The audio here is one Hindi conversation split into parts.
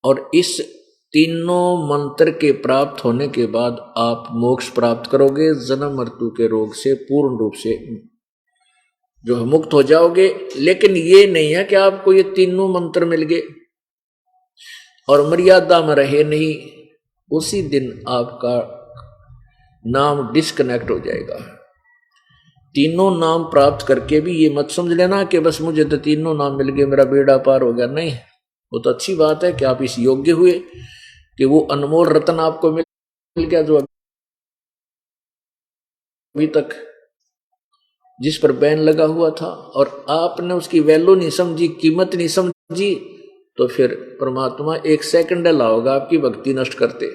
और इस तीनों मंत्र के प्राप्त होने के बाद आप मोक्ष प्राप्त करोगे, जन्म मृत्यु के रोग से पूर्ण रूप से जो है मुक्त हो जाओगे। लेकिन ये नहीं है कि आपको ये तीनों मंत्र मिल गए और मर्यादा में रहे नहीं, उसी दिन आपका नाम डिस्कनेक्ट हो जाएगा। तीनों नाम प्राप्त करके भी ये मत समझ लेना कि बस मुझे तो तीनों नाम मिल गए, मेरा बेड़ा पार हो गया। नहीं, वो तो अच्छी बात है कि आप इस योग्य हुए कि वो अनमोल रत्न आपको मिल गया जो अभी तक जिस पर बैन लगा हुआ था और आपने उसकी वैल्यू नहीं समझी, कीमत नहीं समझी, तो फिर परमात्मा एक सेकंड लाओगा आपकी भक्ति नष्ट करते।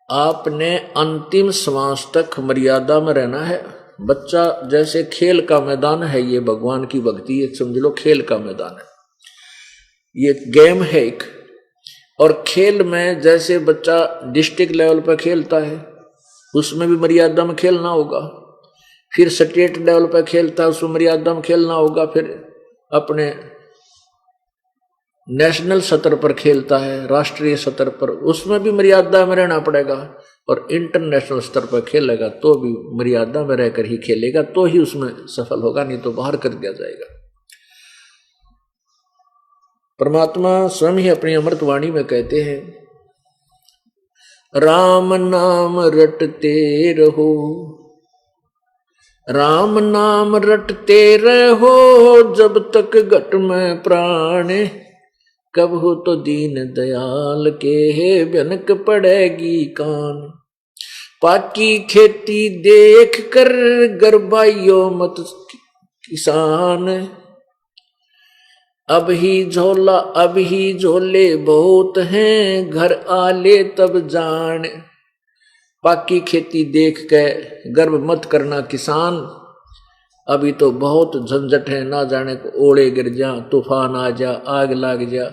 आपने अंतिम श्वास तक मर्यादा में रहना है। बच्चा जैसे खेल का मैदान है, ये भगवान की भक्ति है, समझ लो खेल का मैदान है, ये गेम है एक। और खेल में जैसे बच्चा डिस्ट्रिक्ट लेवल पर खेलता है, उसमें भी मर्यादा में खेलना होगा। फिर स्टेट लेवल पर खेलता है, उसमें मर्यादा में खेलना होगा। फिर अपने नेशनल स्तर पर खेलता है, राष्ट्रीय स्तर पर, उसमें भी मर्यादा में रहना पड़ेगा। और इंटरनेशनल स्तर पर खेलेगा तो भी मर्यादा में रहकर ही खेलेगा, तो ही उसमें सफल होगा, नहीं तो बाहर कर दिया जाएगा। परमात्मा स्वयं ही अपनी अमृतवाणी में कहते हैं, राम नाम रटते रहो, राम नाम रटते रहो, जब तक घट में प्राण, कब हो तो दीन दयाल के है भनक पड़ेगी कान। पाकी खेती देख कर गरबाइयो मत किसान, अब ही झोले बहुत हैं, घर आले तब जान। पाकी खेती देख के गर्व मत करना किसान, अभी तो बहुत झंझट है, ना जाने को ओले गिर जा, तूफान आ जा, आग लाग जा।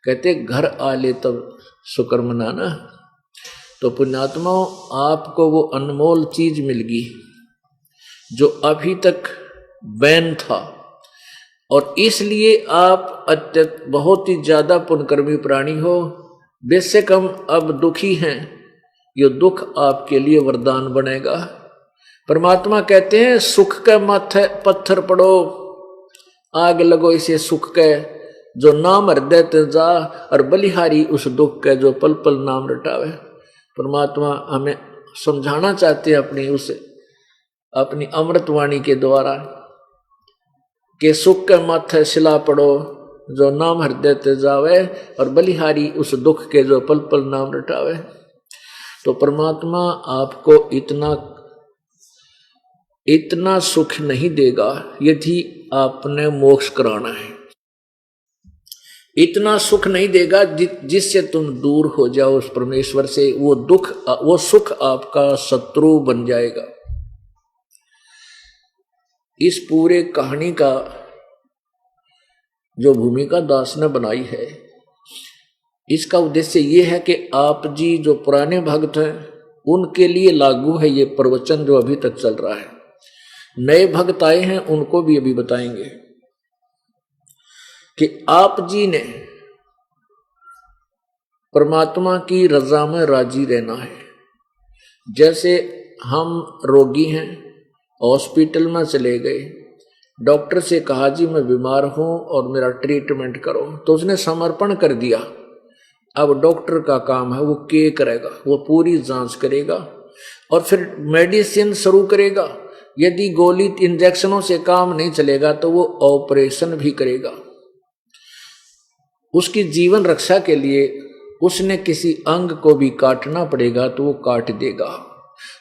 कहते घर आले तब शुक्र मनाना। तो पुण्यात्माओं, आपको वो अनमोल चीज मिल गई जो अभी तक बैन था, और इसलिए आप अत्यंत बहुत ही ज्यादा पुण्यकर्मी प्राणी हो। बेशक हम अब दुखी हैं, ये दुख आपके लिए वरदान बनेगा। परमात्मा कहते हैं, सुख के माथे पत्थर पड़ो, आग लगो इसे सुख के, जो नाम हृदय ते जा, और बलिहारी उस दुख के जो पल पल नाम रटावे। परमात्मा हमें समझाना चाहते हैं अपनी अमृतवाणी के द्वारा कि सुख के माथे सिला पड़ो, जो नाम हृदय ते जावे, और बलिहारी उस दुख के जो पल पल नाम रटावे। तो परमात्मा आपको इतना सुख नहीं देगा यदि आपने मोक्ष कराना है। इतना सुख नहीं देगा जिससे तुम दूर हो जाओ उस परमेश्वर से। वो सुख आपका शत्रु बन जाएगा। इस पूरे कहानी का जो भूमिका दास ने बनाई है, इसका उद्देश्य ये है कि आप जी जो पुराने भक्त हैं उनके लिए लागू है ये प्रवचन जो अभी तक चल रहा है। नए भक्त आए हैं उनको भी अभी बताएंगे कि आप जी ने परमात्मा की रजा में राजी रहना है। जैसे हम रोगी हैं, हॉस्पिटल में चले गए, डॉक्टर से कहा जी मैं बीमार हूं और मेरा ट्रीटमेंट करो, तो उसने समर्पण कर दिया। अब डॉक्टर का काम है वो क्या करेगा, वो पूरी जांच करेगा और फिर मेडिसिन शुरू करेगा। यदि गोली इंजेक्शनों से काम नहीं चलेगा तो वो ऑपरेशन भी करेगा। उसकी जीवन रक्षा के लिए उसने किसी अंग को भी काटना पड़ेगा तो वो काट देगा।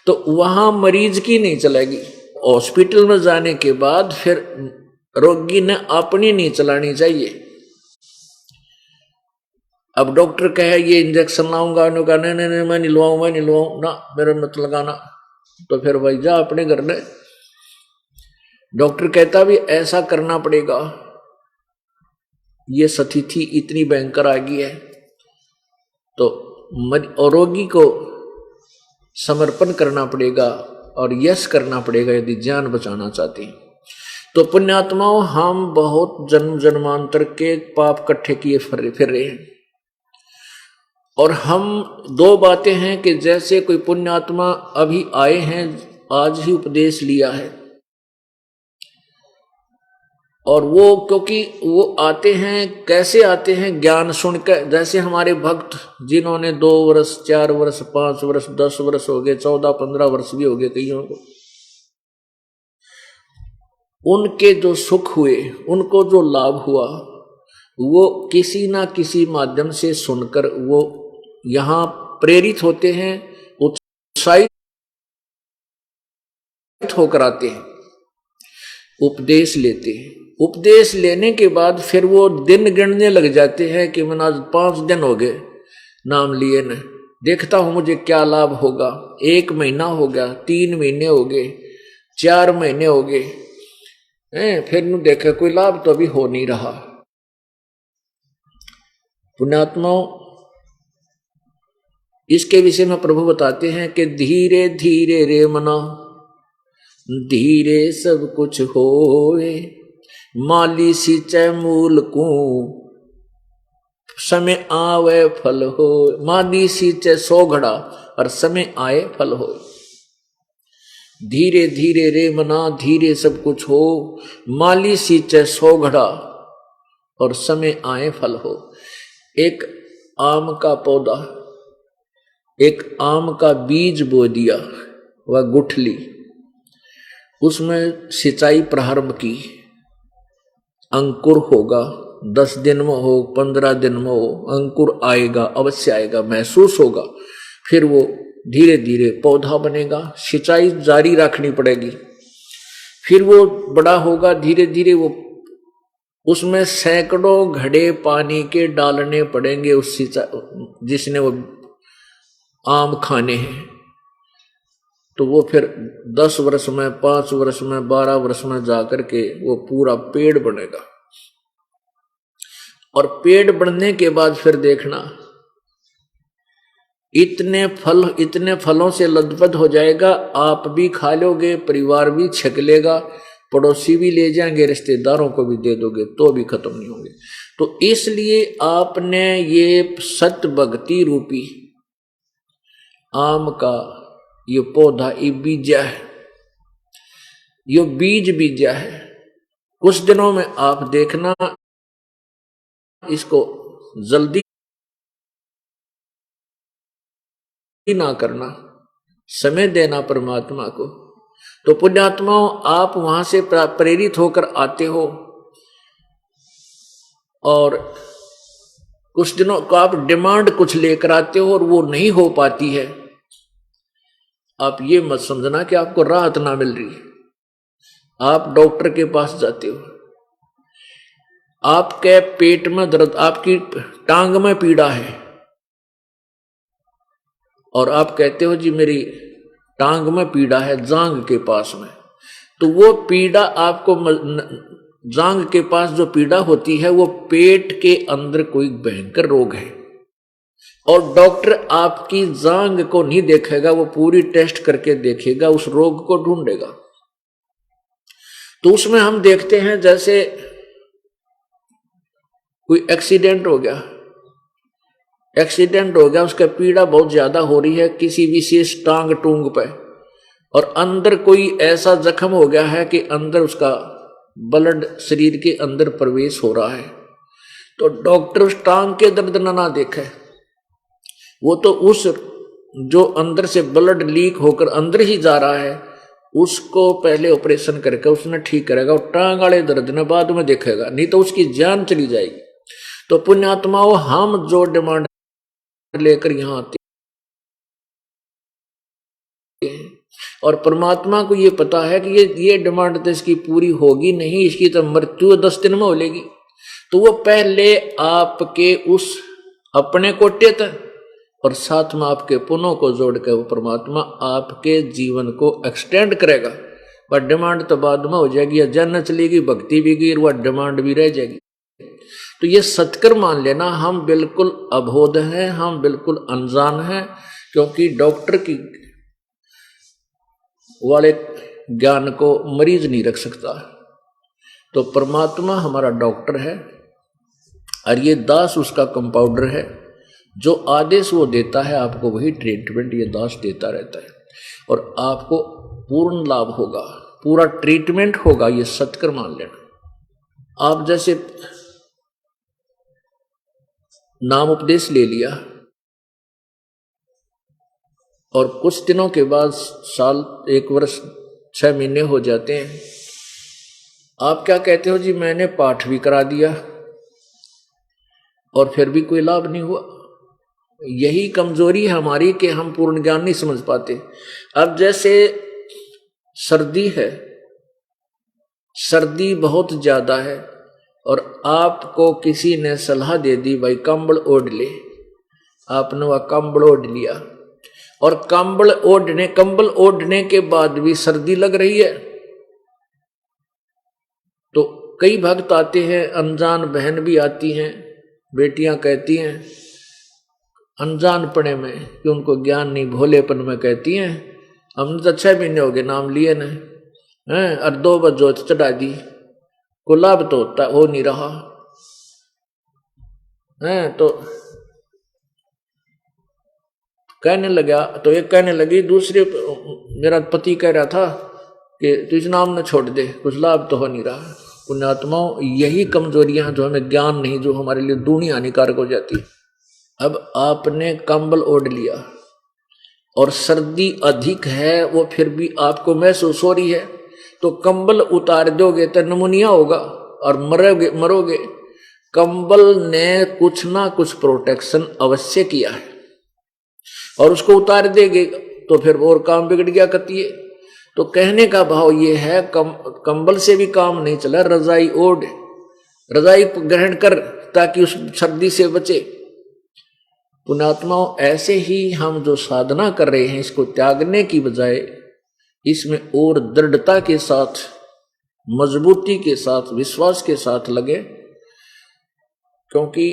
तो वहां मरीज की नहीं चलेगी। हॉस्पिटल में जाने के बाद फिर रोगी ने अपनी नहीं चलानी चाहिए। अब डॉक्टर कहे ये इंजेक्शन लाऊंगा, नहीं नहीं नहीं मैं नहीं लुवाऊं ना, मेरा मत लगाना, तो फिर भाई जा अपने घर में। डॉक्टर कहता भी ऐसा करना पड़ेगा, ये स्थिति इतनी भयंकर आ गई है। तो रोगी को समर्पण करना पड़ेगा और यश करना पड़ेगा यदि जान बचाना चाहते हैं। तो पुण्यात्माओं, हम बहुत जन्म जन्मांतर के पाप इकट्ठे किए फिर रहे हैं। और हम दो बातें हैं कि जैसे कोई पुण्यात्मा अभी आए हैं, आज ही उपदेश लिया है, और वो क्योंकि वो आते हैं, कैसे आते हैं, ज्ञान सुनकर। जैसे हमारे भक्त जिन्होंने 2 वर्ष 4 वर्ष 5 वर्ष 10 वर्ष हो गए, 14-15 वर्ष भी हो गए कईयों को, उनके जो सुख हुए, उनको जो लाभ हुआ, वो किसी ना किसी माध्यम से सुनकर वो यहाँ प्रेरित होते हैं, उत्साहित होकर आते हैं, उपदेश लेते हैं। उपदेश लेने के बाद फिर वो दिन गिनने लग जाते हैं कि मैंने आज 5 दिन हो गए नाम लिए न, देखता हूं मुझे क्या लाभ होगा। 1 महीना हो गया, 3 महीने हो गए, 4 महीने हो गए, फिर न देखा कोई लाभ तो अभी हो नहीं रहा। पुण्यात्माओं, इसके विषय में प्रभु बताते हैं कि धीरे धीरे रे मना, धीरे सब कुछ होए, माली सींचे मूल को, समय आवे फल हो। माली सींचे 100 घड़ा और समय आए फल हो। धीरे धीरे रे मना, धीरे सब कुछ हो, माली सींचे 100 घड़ा और समय आए फल हो। एक आम का पौधा, एक आम का बीज बो दिया, वह गुठली, उसमें सिंचाई प्रारंभ की, अंकुर होगा, 10 दिन में हो, 15 दिन में हो, अंकुर आएगा, अवश्य आएगा, महसूस होगा। फिर वो धीरे धीरे पौधा बनेगा, सिंचाई जारी रखनी पड़ेगी। फिर वो बड़ा होगा, धीरे धीरे वो उसमें सैकड़ों घड़े पानी के डालने पड़ेंगे उस जिसने वो आम खाने हैं। तो वो फिर 10 वर्ष में, 5 वर्ष में, 12 वर्ष में जाकर के वो पूरा पेड़ बनेगा। और पेड़ बनने के बाद फिर देखना, इतने फलों से लदपद हो जाएगा, आप भी खा लोगे, परिवार भी छक लेगा, पड़ोसी भी ले जाएंगे, रिश्तेदारों को भी दे दोगे तो भी खत्म नहीं होंगे। तो इसलिए आपने ये सत्य भक्ति रूपी आम का ये पौधा, ये बीजा है, ये बीज बीजा है। कुछ दिनों में आप देखना, इसको जल्दी ना करना, समय देना परमात्मा को। तो पुण्यात्माओं, आप वहां से प्रेरित होकर आते हो और कुछ दिनों को आप डिमांड कुछ लेकर आते हो और वो नहीं हो पाती है। आप ये मत समझना कि आपको राहत ना मिल रही है। आप डॉक्टर के पास जाते हो, आपके पेट में दर्द, आपकी टांग में पीड़ा है, और आप कहते हो जी मेरी टांग में पीड़ा है, जांग के पास में। तो वो पीड़ा आपको, जांग के पास जो पीड़ा होती है, वो पेट के अंदर कोई भयंकर रोग है, और डॉक्टर आपकी जांग को नहीं देखेगा, वो पूरी टेस्ट करके देखेगा, उस रोग को ढूंढेगा। तो उसमें हम देखते हैं जैसे कोई एक्सीडेंट हो गया, उसका पीड़ा बहुत ज्यादा हो रही है किसी विशेष टांग टूंग पे, और अंदर कोई ऐसा जख्म हो गया है कि अंदर उसका ब्लड शरीर के अंदर प्रवेश हो रहा है। तो डॉक्टर उस टांग के दर्द ना देखे, वो तो उस जो अंदर से ब्लड लीक होकर अंदर ही जा रहा है, उसको पहले ऑपरेशन करके उसने ठीक करेगा, और टांग वाले दर्द ने बाद में देखेगा, नहीं तो उसकी जान चली जाएगी। तो पुण्यात्माओं, हम जो डिमांड लेकर यहां आते हैं, और परमात्मा को ये पता है कि ये डिमांड तो इसकी पूरी होगी नहीं, इसकी तो मृत्यु 10 दिन में हो लेगी। तो वो पहले आपके उस अपने कोटे तक और साथ में आपके पुण्यों को जोड़ के वो परमात्मा आपके जीवन को एक्सटेंड करेगा। पर डिमांड तो बाद में हो जाएगी, या जन्म चलेगी, भक्ति भी गई, वह डिमांड भी रह जाएगी। तो ये सत्कर मान लेना, हम बिल्कुल अबोध हैं, हम बिल्कुल अनजान हैं, क्योंकि डॉक्टर की वाले ज्ञान को मरीज नहीं रख सकता। तो परमात्मा हमारा डॉक्टर है और ये दास उसका कंपाउंडर है। जो आदेश वो देता है आपको वही ट्रीटमेंट ये दास देता रहता है और आपको पूर्ण लाभ होगा, पूरा ट्रीटमेंट होगा, ये सत्कर मान लेना। आप जैसे नाम उपदेश ले लिया और कुछ दिनों के बाद साल, 1 वर्ष, 6 महीने हो जाते हैं, आप क्या कहते हो जी मैंने पाठ भी करा दिया और फिर भी कोई लाभ नहीं हुआ। यही कमजोरी है हमारी कि हम पूर्ण ज्ञान नहीं समझ पाते। अब जैसे सर्दी है, सर्दी बहुत ज्यादा है और आपको किसी ने सलाह दे दी भाई कंबल ओढ़ ले, आपने वह कंबल ओढ़ लिया और कंबल ओढ़ने के बाद भी सर्दी लग रही है। तो कई भक्त आते हैं, अनजान बहन भी आती हैं, बेटियां कहती हैं अनजानपने में कि उनको ज्ञान नहीं, भोलेपन में कहती हैं हमने तो 6 महीने हो गए नाम लिए न हैं और 2 बार जोत चढ़ा दी, को लाभ तो होता हो नहीं रहा है। तो कहने लगा, तो एक कहने लगी, दूसरे मेरा पति कह रहा था कि तू इस नाम न छोड़ दे, कुछ लाभ तो हो नहीं रहा। पुण्यात्माओं, यही कमजोरियां जो हमें ज्ञान नहीं, जो हमारे लिए दूनी हानिकारक हो जाती है। अब आपने कंबल ओढ़ लिया और सर्दी अधिक है, वो फिर भी आपको महसूस हो रही है, तो कंबल उतार दोगे तो निमोनिया होगा और मरोगे। कंबल ने कुछ ना कुछ प्रोटेक्शन अवश्य किया है और उसको उतार देंगे तो फिर और काम बिगड़ गया करती है। तो कहने का भाव ये है कंबल से भी काम नहीं चला, रजाई ओढ़, रजाई ग्रहण कर ताकि उस सर्दी से बचे। पुण्यात्माओं, ऐसे ही हम जो साधना कर रहे हैं इसको त्यागने की बजाय इसमें और दृढ़ता के साथ, मजबूती के साथ, विश्वास के साथ लगे, क्योंकि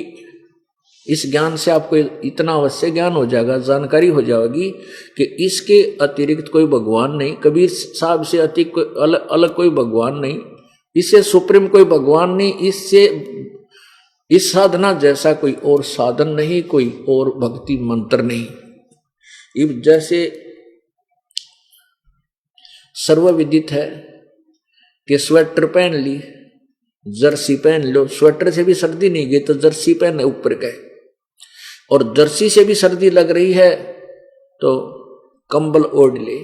इस ज्ञान से आपको इतना अवश्य ज्ञान हो जाएगा, जानकारी हो जाएगी कि इसके अतिरिक्त कोई भगवान नहीं, कबीर साहब से अतिरिक्त कोई अलग कोई भगवान नहीं, इससे सुप्रीम कोई भगवान नहीं, इससे इस साधना जैसा कोई और साधन नहीं, कोई और भक्ति मंत्र नहीं। जैसे सर्वविदित है कि स्वेटर पहन ली, जर्सी पहन लो, स्वेटर से भी सर्दी नहीं गई तो जर्सी पहने ऊपर गए, और जर्सी से भी सर्दी लग रही है तो कंबल ओढ़ ले।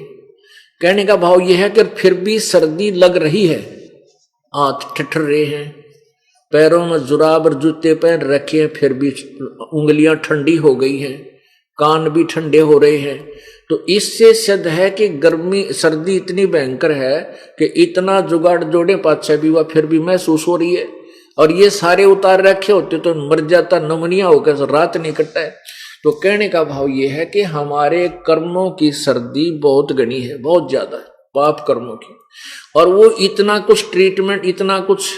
कहने का भाव यह है कि फिर भी सर्दी लग रही है, हाथ ठिठुर रहे हैं, पैरों में जुराब और जूते पहन रखे हैं, फिर भी उंगलियां ठंडी हो गई हैं, कान भी ठंडे हो रहे हैं, तो इससे सिद्ध है कि गर्मी सर्दी इतनी भयंकर है कि इतना जुगाड़ जोड़े पाछे भी वह फिर भी महसूस हो रही है। और ये सारे उतार रखे होते तो मर जाता, नमनिया होकर रात नहीं कटता है। तो कहने का भाव ये है कि हमारे कर्मों की सर्दी बहुत घनी है, बहुत ज्यादा है, पाप कर्मों की, और वो इतना कुछ ट्रीटमेंट, इतना कुछ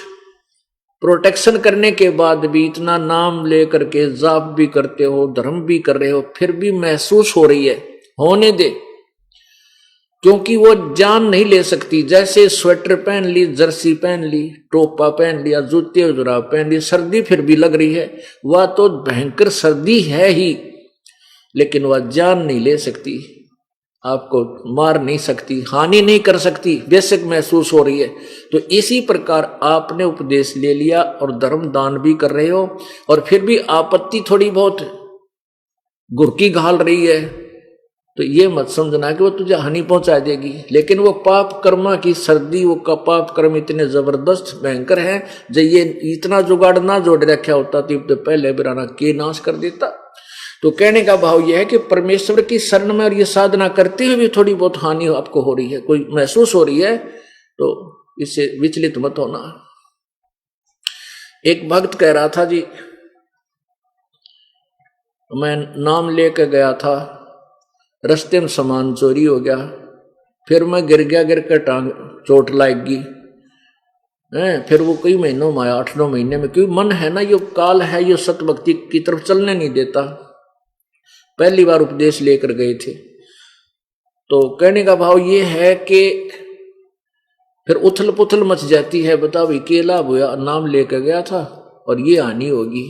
प्रोटेक्शन करने के बाद भी, इतना नाम लेकर के जाप भी करते हो, धर्म भी कर रहे हो, फिर भी महसूस हो रही है। होने दे, क्योंकि वो जान नहीं ले सकती। जैसे स्वेटर पहन ली, जर्सी पहन ली, टोपा पहन लिया, जूते और जुराब पहन ली, सर्दी फिर भी लग रही है, वह तो भयंकर सर्दी है ही, लेकिन वह जान नहीं ले सकती, आपको मार नहीं सकती, हानि नहीं कर सकती, बेशक महसूस हो रही है। तो इसी प्रकार आपने उपदेश ले लिया और धर्म दान भी कर रहे हो और फिर भी आपत्ति थोड़ी बहुत गुरकी घाल रही है, तो ये मत समझना कि वो तुझे हानि पहुंचा देगी। लेकिन वो पाप कर्मा की सर्दी, वो का पाप कर्म इतने जबरदस्त भयंकर है, जब ये इतना जुगाड़ ना जोड़ रखा होता तो पहले बिराना के नाश कर देता। तो कहने का भाव यह है कि परमेश्वर की शरण में और ये साधना करते हुए भी थोड़ी बहुत हानि आपको हो रही है, कोई महसूस हो रही है, तो इससे विचलित मत होना। एक भक्त कह रहा था जी, मैं नाम लेकर गया था, रास्ते में सामान चोरी हो गया, फिर मैं गिर गया, गिर कर टांग चोट लाएगी, फिर वो कई महीनों में आया, 8-9 महीने में, क्योंकि मन है ना, ये काल है, ये सत्य भक्ति की तरफ चलने नहीं देता। पहली बार उपदेश लेकर गए थे। तो कहने का भाव ये है कि फिर उथल पुथल मच जाती है। बताओ भाई, केला हुआ, नाम लेकर गया था और ये हानि होगी।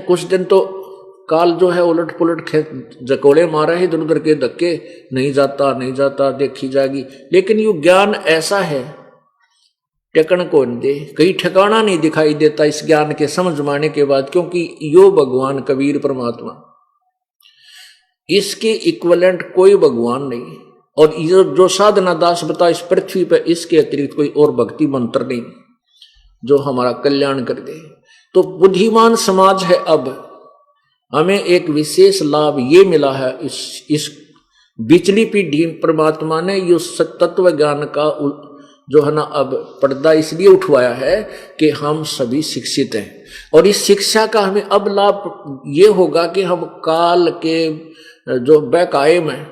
कुछ दिन तो काल जो है उलट पुलट जकोड़े मारा है, इधर उधर के धक्के, नहीं जाता नहीं जाता, देखी जाएगी। लेकिन यू ज्ञान ऐसा है, टेकन को नहीं दे, कहीं ठिकाना नहीं दिखाई देता इस ज्ञान के समझ माने के बाद, क्योंकि यो भगवान कबीर परमात्मा, इसके इक्विवेलेंट कोई भगवान नहीं। और ये जो साधना दास बता इस पृथ्वी पर, इसके अतिरिक्त कोई और भक्ति मंत्र नहीं जो हमारा कल्याण कर दे। तो बुद्धिमान समाज है। अब हमें एक विशेष लाभ ये मिला है, इस बिचली पीढ़ी परमात्मा ने यो तत्व ज्ञान का जो है ना अब पर्दा इसलिए उठवाया है कि हम सभी शिक्षित हैं। और इस शिक्षा का हमें अब लाभ ये होगा कि हम काल के जो बहकाए में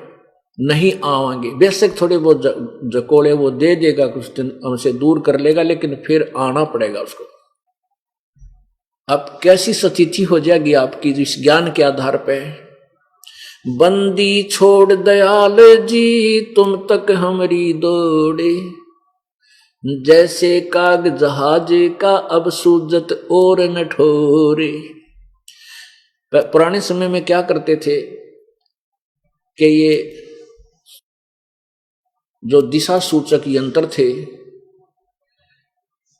नहीं आवांगे। बेशक थोड़े बहुत जकोड़े वो दे देगा, कुछ दिन हमसे दूर कर लेगा, लेकिन फिर आना पड़ेगा उसको। अब कैसी स्थिति हो जाएगी आपकी इस ज्ञान के आधार पे। बंदी छोड़ दयाल जी तुम तक हमारी दौड़े, जैसे काग जहाज का अब सूजत और न ठोरे। पुराने समय में क्या करते थे कि ये जो दिशा सूचक यंत्र थे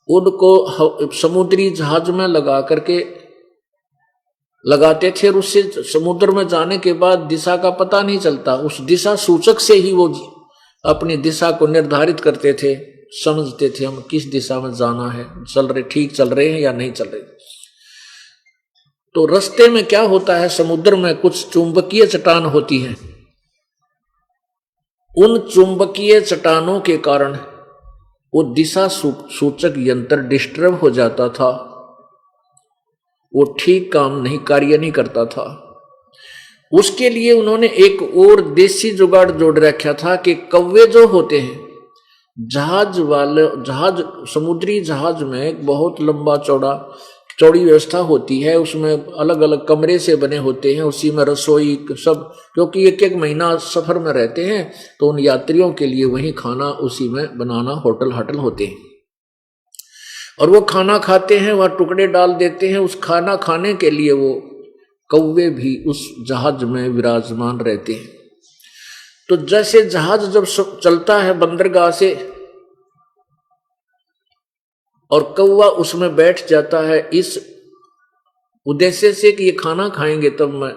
उनको समुद्री जहाज में लगा करके लगाते थे, और उससे समुद्र में जाने के बाद दिशा का पता नहीं चलता। उस दिशा सूचक से ही वो अपनी दिशा को निर्धारित करते थे, समझते थे हम किस दिशा में जाना है, चल रहे ठीक चल रहे हैं या नहीं चल रहे। तो रास्ते में क्या होता है, समुद्र में कुछ चुंबकीय चट्टान होती है। उन चुंबकीय चट्टानों के कारण वो दिशा सूचक यंत्र डिस्टर्ब हो जाता था, वो ठीक काम नहीं, कार्य नहीं करता था। उसके लिए उन्होंने एक और देसी जुगाड़ जोड़ रखा था कि कौवे जो होते हैं, जहाज समुद्री जहाज में एक बहुत लंबा चौड़ी व्यवस्था होती है, उसमें अलग अलग कमरे से बने होते हैं, उसी में रसोई सब, क्योंकि एक एक महीना सफर में रहते हैं तो उन यात्रियों के लिए वहीं खाना उसी में बनाना, होटल होते हैं। और वो खाना खाते हैं, वह टुकड़े डाल देते हैं, उस खाना खाने के लिए वो कौवे भी उस जहाज में विराजमान रहते हैं। तो जैसे जहाज जब चलता है बंदरगाह से और कौवा उसमें बैठ जाता है इस उद्देश्य से कि ये खाना खाएंगे तब मैं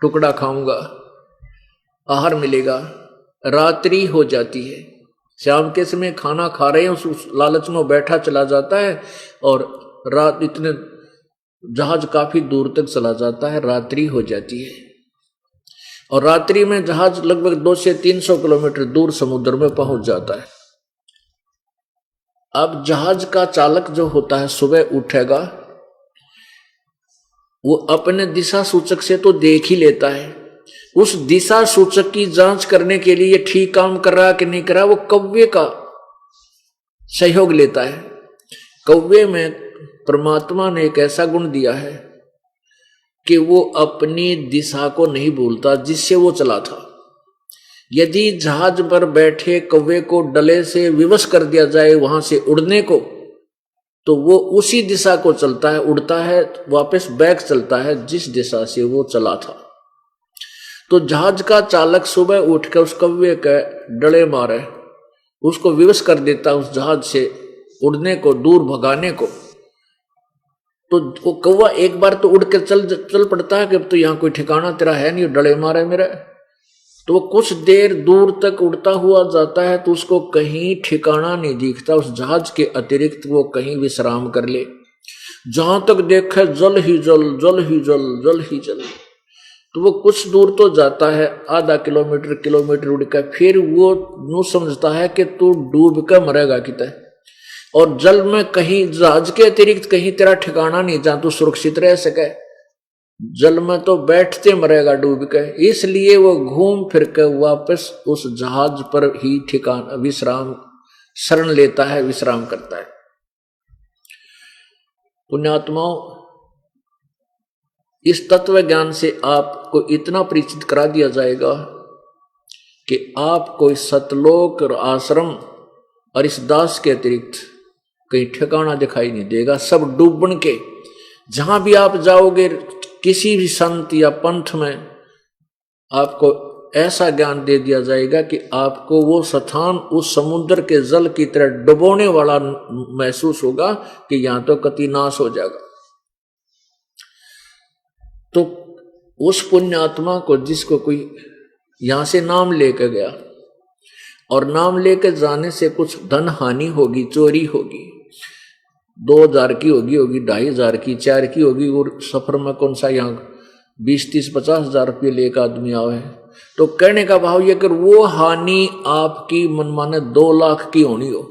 टुकड़ा खाऊंगा, आहार मिलेगा। रात्रि हो जाती है, शाम के समय खाना खा रहे हैं, उस लालच में बैठा चला जाता है और रात इतने जहाज काफी दूर तक चला जाता है, रात्रि हो जाती है। और रात्रि में जहाज लगभग 200 से 300 किलोमीटर दूर समुद्र में पहुंच जाता है। अब जहाज का चालक जो होता है सुबह उठेगा, वो अपने दिशा सूचक से तो देख ही लेता है। उस दिशा सूचक की जांच करने के लिए ये ठीक काम कर रहा है कि नहीं कर रहा, वो कौवे का सहयोग लेता है। कौवे में परमात्मा ने एक ऐसा गुण दिया है कि वो अपनी दिशा को नहीं भूलता जिससे वो चला था। यदि जहाज पर बैठे कौवे को डले से विवश कर दिया जाए वहां से उड़ने को, तो वो उसी दिशा को चलता है, उड़ता है, वापस बैक चलता है जिस दिशा से वो चला था। तो जहाज का चालक सुबह उठकर उस कौवे के डले मारे उसको विवश कर देता उस जहाज से उड़ने को, दूर भगाने को। तो वो कौवा एक बार तो उड़ के चल पड़ता है कि अब तो यहाँ कोई ठिकाना तेरा है नहीं, डले मारे मेरा। तो वो कुछ देर दूर तक उड़ता हुआ जाता है तो उसको कहीं ठिकाना नहीं दिखता उस जहाज के अतिरिक्त, वो कहीं विश्राम कर ले। जहां तक देखे जल ही जल, जल ही जल, जल ही जल। तो वो कुछ दूर तो जाता है, आधा किलोमीटर उड़ कर, फिर वो यूं समझता है कि तू डूब कर मरेगा कितने, और जल में कहीं जहाज के अतिरिक्त कहीं तेरा ठिकाना नहीं जहां तू सुरक्षित रह सके। जल में तो बैठते मरेगा डूब के। इसलिए वो घूम फिर के वापस उस जहाज पर ही ठिकाना विश्राम शरण लेता है, विश्राम करता है। पुण्यात्माओं, इस तत्व ज्ञान से आपको इतना परिचित करा दिया जाएगा कि आपको सतलोक और आश्रम और इस दास के अतिरिक्त कहीं ठिकाना दिखाई नहीं देगा। सब डूबन के, जहां भी आप जाओगे किसी भी संत या पंथ में आपको ऐसा ज्ञान दे दिया जाएगा कि आपको वो स्थान उस समुद्र के जल की तरह डुबोने वाला महसूस होगा कि यहां तो कति नाश हो जाएगा। तो उस पुण्यात्मा को, जिसको कोई यहां से नाम लेकर गया और नाम लेकर जाने से कुछ धन हानि होगी, चोरी होगी, 2000 की होगी 2500 की, 4 की होगी, और सफर में कौन सा यहाँ 20, 30, 50,000 रुपये ले एक आदमी आवे, तो कहने का भाव ये, अगर वो हानि आपकी मनमाने 2 लाख की होनी हो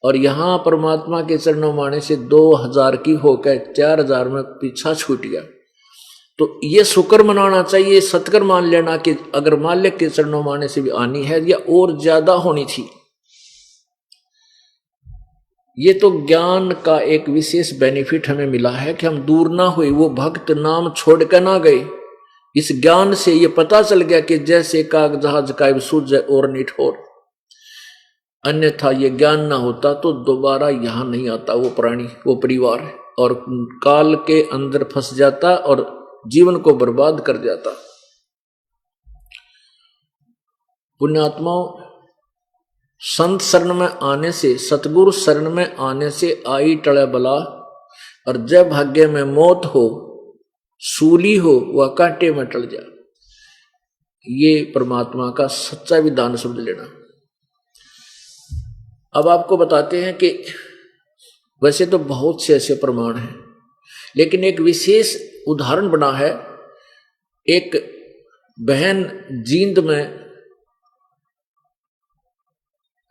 और यहां परमात्मा के चरणों माने से 2000 की होकर 4000 में पीछा छूट गया, तो ये शुक्र मनाना चाहिए, सत्कर मान लेना कि अगर मालिक के चरणों माने से भी आनी है या और ज्यादा होनी थी। ये तो ज्ञान का एक विशेष बेनिफिट हमें मिला है कि हम दूर ना हुए, वो भक्त नाम छोड़ कर ना गए। इस ज्ञान से ये पता चल गया कि जैसे काग जहाज का सूझ और निठोर, अन्यथा ये ज्ञान ना होता तो दोबारा यहां नहीं आता वो प्राणी, वो परिवार, और काल के अंदर फंस जाता और जीवन को बर्बाद कर जाता। पुण्यात्माओं, संत शरण में आने से, सतगुरु शरण में आने से आई टले बला, और जब भाग्य में मौत हो, सूली हो, वह कांटे में टल जा। ये परमात्मा का सच्चा विधान समझ लेना। अब आपको बताते हैं कि वैसे तो बहुत से ऐसे प्रमाण हैं, लेकिन एक विशेष उदाहरण बना है। एक बहन जींद में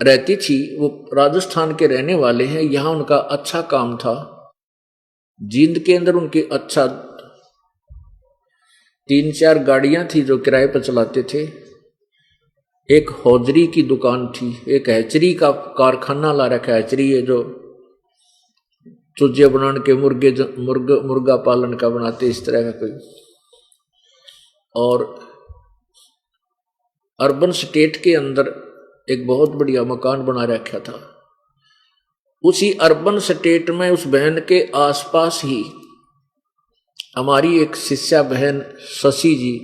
रहती थी, वो राजस्थान के रहने वाले हैं, यहां उनका अच्छा काम था। जींद के अंदर उनकी अच्छा 3-4 गाड़ियां थी जो किराए पर चलाते थे। एक हौजरी की दुकान थी, एक हैचरी का कारखाना ला रखा है। हैचरी है जो चूजे बनाने के, मुर्गा पालन का बनाते, इस तरह का कोई। और अर्बन स्टेट के अंदर एक बहुत बढ़िया मकान बना रखा था। उसी अर्बन स्टेट में उस बहन के आसपास ही हमारी एक शिष्या बहन शशि जी,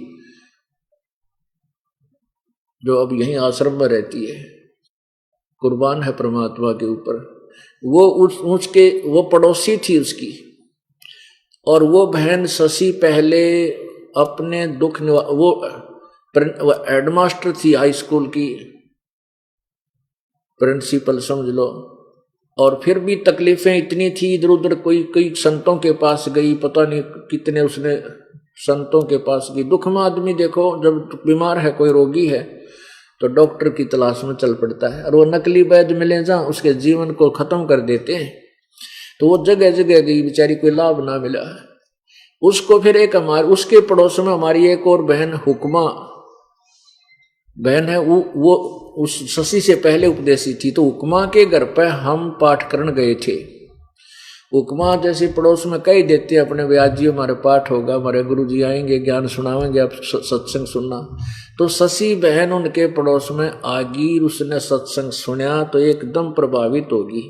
जो अब यहीं आश्रम में रहती है, कुर्बान है परमात्मा के ऊपर। वो पड़ोसी थी उसकी, और वो बहन शशि पहले अपने दुख वो हेडमास्टर थी हाई स्कूल की, प्रिंसिपल समझ लो, और फिर भी तकलीफें इतनी थी, इधर उधर कोई संतों के पास गई, पता नहीं कितने उसने संतों के पास गई। दुख में आदमी देखो, जब बीमार है, कोई रोगी है, तो डॉक्टर की तलाश में चल पड़ता है, और वो नकली वैद्य मिले जहां उसके जीवन को खत्म कर देते हैं। तो वो जगह जगह गई, बेचारी कोई लाभ ना मिला। उसको फिर उसके पड़ोस में हमारी एक और बहन हुक्मा बहन है, वो उस शशि से पहले उपदेशी थी। तो हुक्मा के घर पर हम पाठ करने गए थे। हुक्मा जैसे पड़ोस में कह देते अपने ब्याज जी हमारे पाठ होगा, हमारे गुरु जी आएंगे, ज्ञान सुनावेंगे, आप सत्संग सुनना। तो शशि बहन उनके पड़ोस में आ गई, उसने सत्संग सुना तो एकदम प्रभावित होगी।